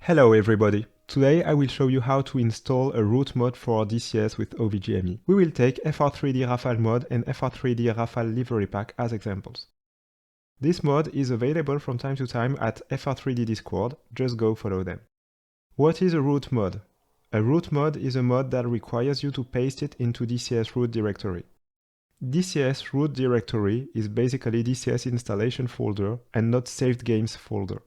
Hello everybody! Today I will show you how to install a root mod for DCS with OVGME. We will take FR3D Rafale mod and FR3D Rafale livery pack as examples. This mod is available from time to time at FR3D Discord, just go follow them. What is a root mod? A root mod is a mod that requires you to paste it into DCS root directory. DCS root directory is basically DCS installation folder and not saved games folder.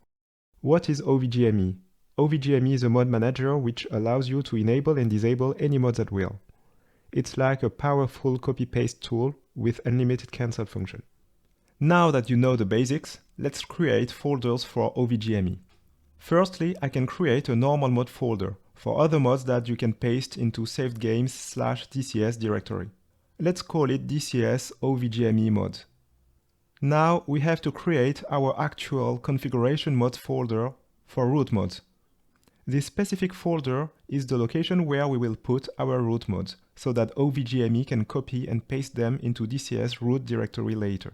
What is OVGME? OVGME is a mod manager which allows you to enable and disable any mods at will. It's like a powerful copy-paste tool with unlimited cancel function. Now that you know the basics, let's create folders for OVGME. Firstly, I can create a normal mod folder for other mods that you can paste into saved games/DCS directory. Let's call it DCS OVGME mod. Now we have to create our actual configuration mods folder for root mods. This specific folder is the location where we will put our root mods, so that OVGME can copy and paste them into DCS root directory later.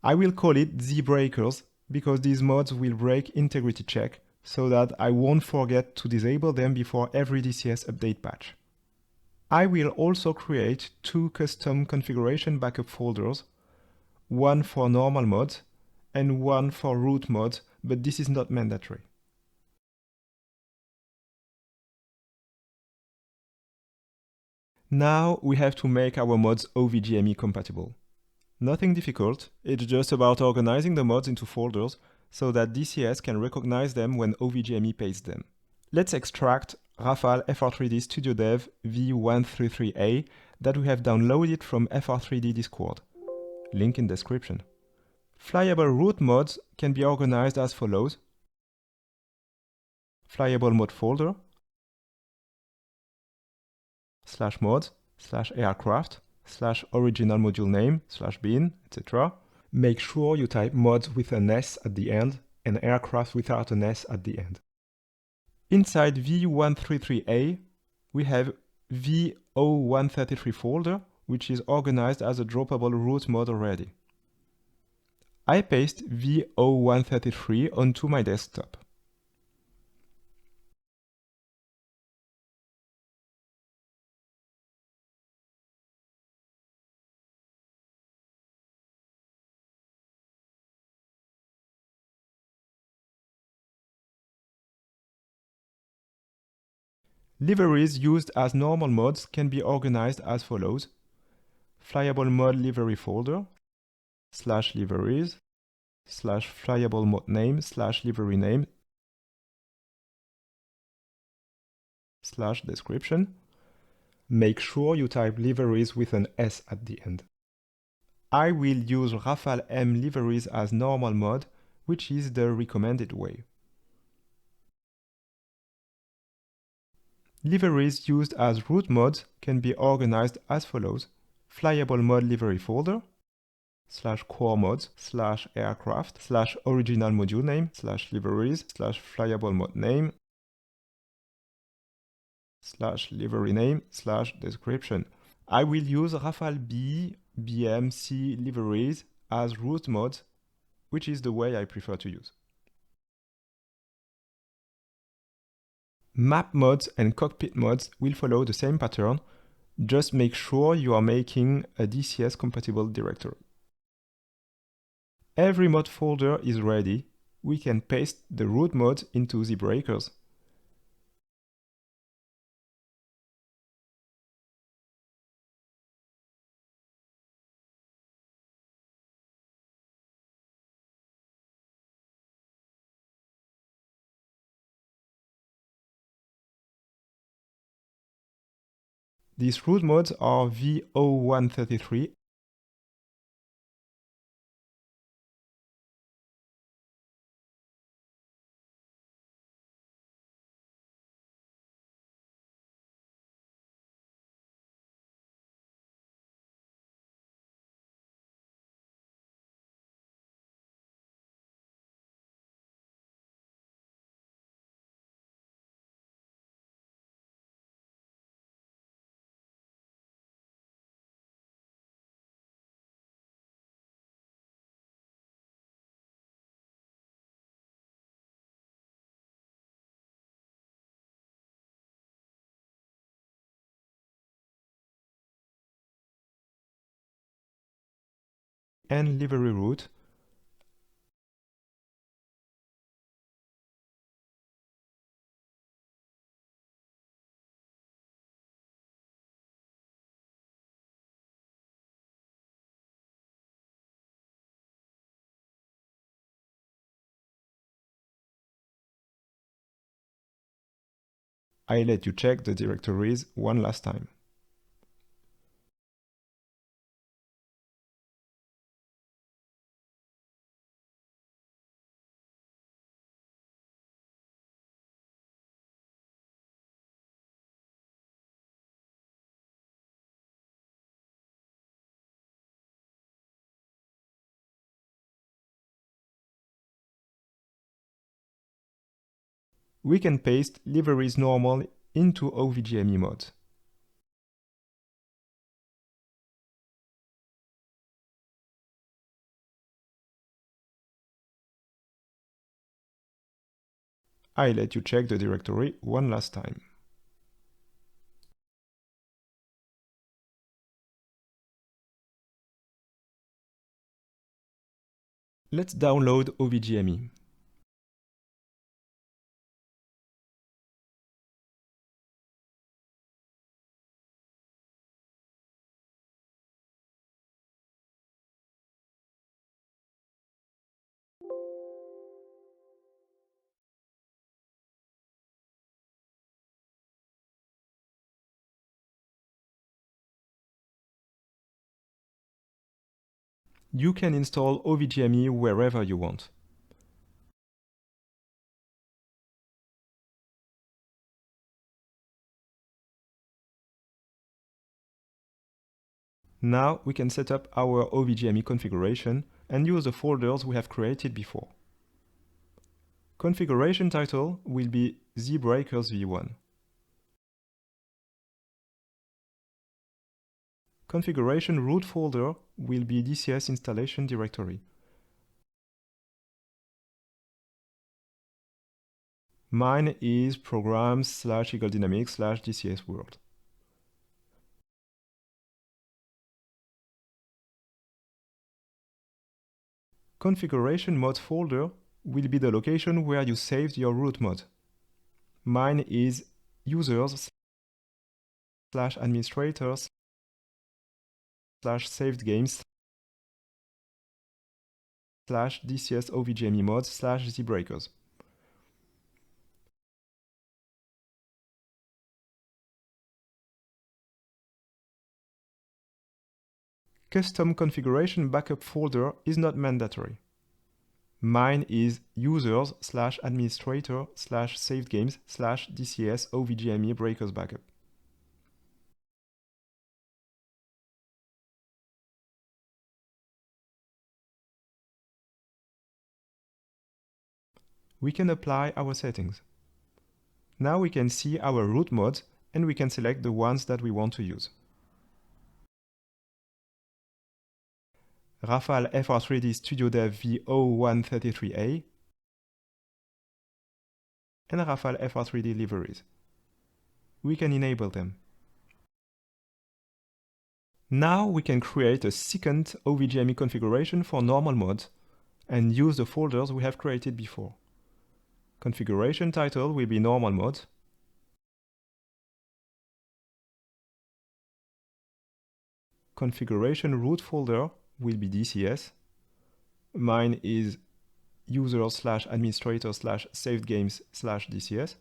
I will call it ZBreakers because these mods will break integrity check, so that I won't forget to disable them before every DCS update patch. I will also create two custom configuration backup folders, one for normal mods and one for root mods, but this is not mandatory. Now we have to make our mods OVGME compatible. Nothing difficult, it's just about organizing the mods into folders so that DCS can recognize them when OVGME pastes them. Let's extract Rafale FR3D Studio Dev V133A that we have downloaded from FR3D Discord. Link in description. Flyable root mods can be organized as follows. Flyable mod folder /mods /aircraft /original module name /bin, etc. Make sure you type mods with an S at the end and aircraft without an S at the end. Inside V133A, we have V0133 folder, which is organized as a droppable root mod already. I paste V0133 onto my desktop. Liveries used as normal mods can be organized as follows. Flyable mod livery folder /liveries /flyable mod name /livery name /description. Make sure you type liveries with an S at the end. I will use Rafale M liveries as normal mod, which is the recommended way. Liveries used as root mods can be organized as follows. Flyable mod livery folder /core mods /aircraft /original module name /liveries /flyable mod name /livery name /description. I will use Rafale B, BM, C liveries as root mods, which is the way I prefer to use. Map mods and cockpit mods will follow the same pattern, just make sure you are making a DCS compatible directory. Every mod folder is ready, we can paste the root mod into ZBreakers. These root mods are V0133 and library root. I let you check the directories one last time. We can paste libraries normal into OVGME mode. I let you check the directory one last time. Let's download OVGME. You can install OVGME wherever you want. Now we can set up our OVGME configuration and use the folders we have created before. Configuration title will be ZBreakers v1. Configuration root folder will be DCS installation directory. Mine is programs/EagleDynamics/DCS world. Configuration mod folder will be the location where you saved your root mod. Mine is users/administrators/saved-games/DCS OVGME mod/ZBreakers. Custom configuration backup folder is not mandatory. Mine is users/administrator/saved-games/DCS OVGME breakers backup. We can apply our settings. Now we can see our root mods and we can select the ones that we want to use. Rafale FR3D Studio Dev V0133A and Rafale FR3D libraries. We can enable them. Now we can create a second OVGME configuration for normal mode and use the folders we have created before. Configuration title will be normal mode. Configuration root folder will be DCS. Mine is users/administrators/saved-games/DCS.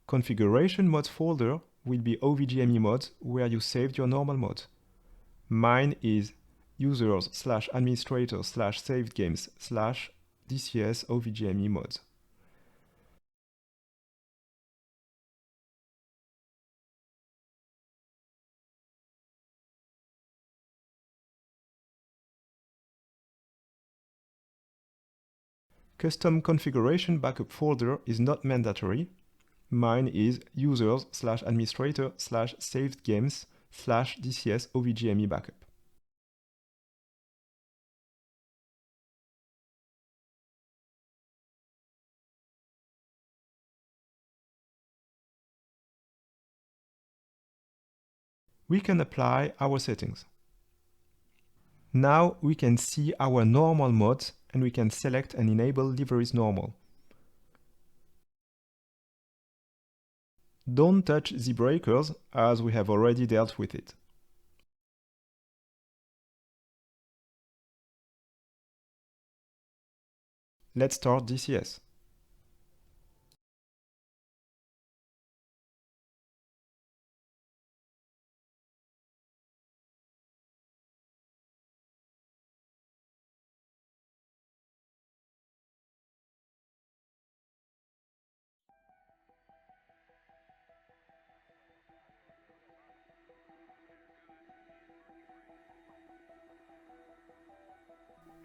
Configuration mods folder will be OVGME mods where you saved your normal mod. Mine is users/administrators/saved-games/DCS OVGME mods. Custom configuration backup folder is not mandatory. Mine is users/administrator/saved-games/DCS OVGME backup. we can apply our settings. Now we can see our normal modes and we can select and enable liveries normal. Don't touch the breakers as we have already dealt with it. Let's start DCS.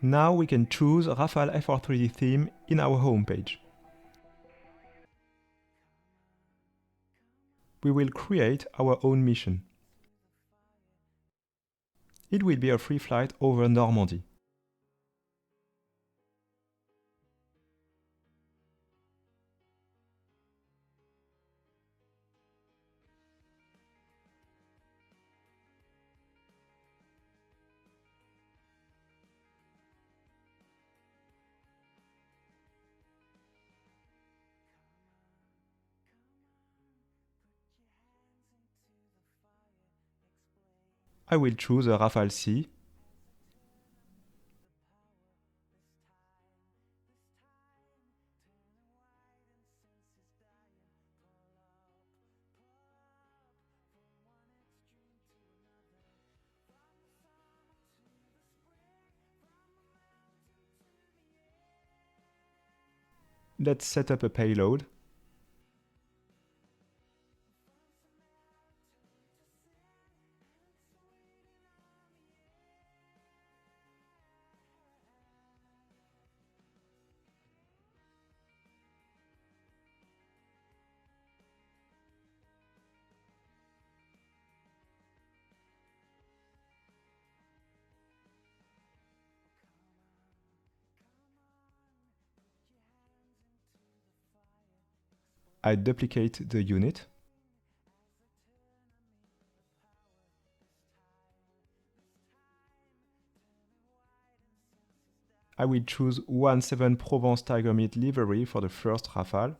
Now we can choose Rafale FR3D theme in our home page. We will create our own mission. It will be a free flight over Normandy. I will choose a Rafale C. Let's set up a payload. I duplicate the unit. I will choose 17 Provence Tiger Meat livery for the first Rafale.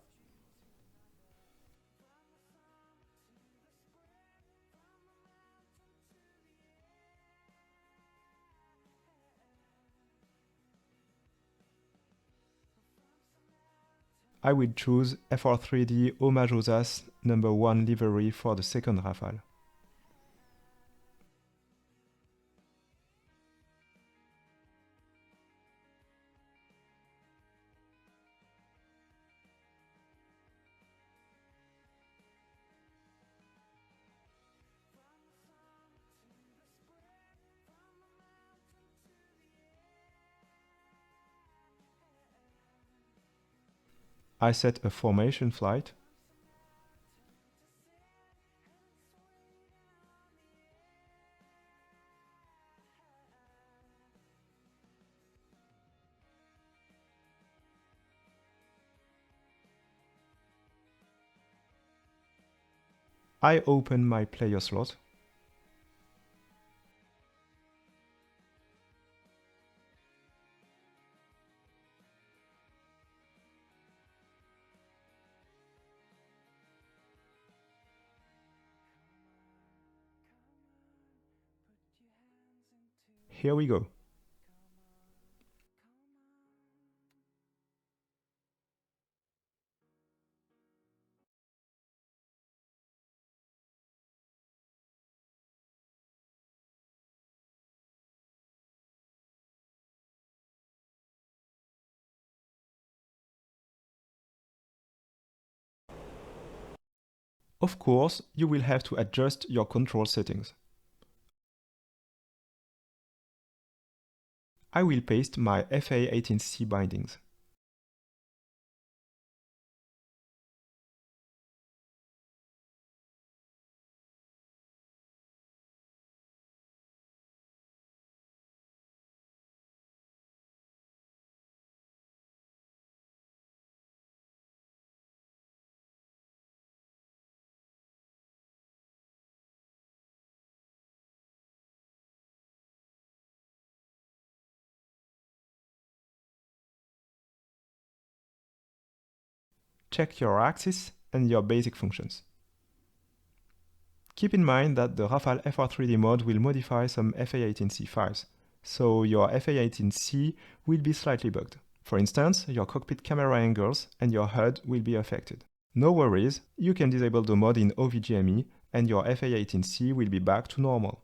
I will choose FR3D Hommage aux As #1 livery for the second Rafale. I set a formation flight. I open my player slot. Here we go. Of course, you will have to adjust your control settings. I will paste my FA18C bindings. check your axis and your basic functions. Keep in mind that the Rafale FR3D mod will modify some FA18C files, so your FA18C will be slightly bugged. For instance, your cockpit camera angles and your HUD will be affected. No worries, you can disable the mod in OVGME and your FA18C will be back to normal.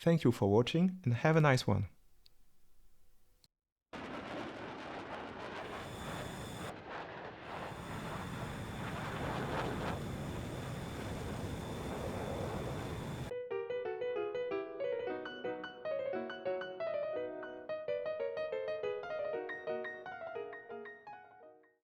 Thank you for watching and have a nice one.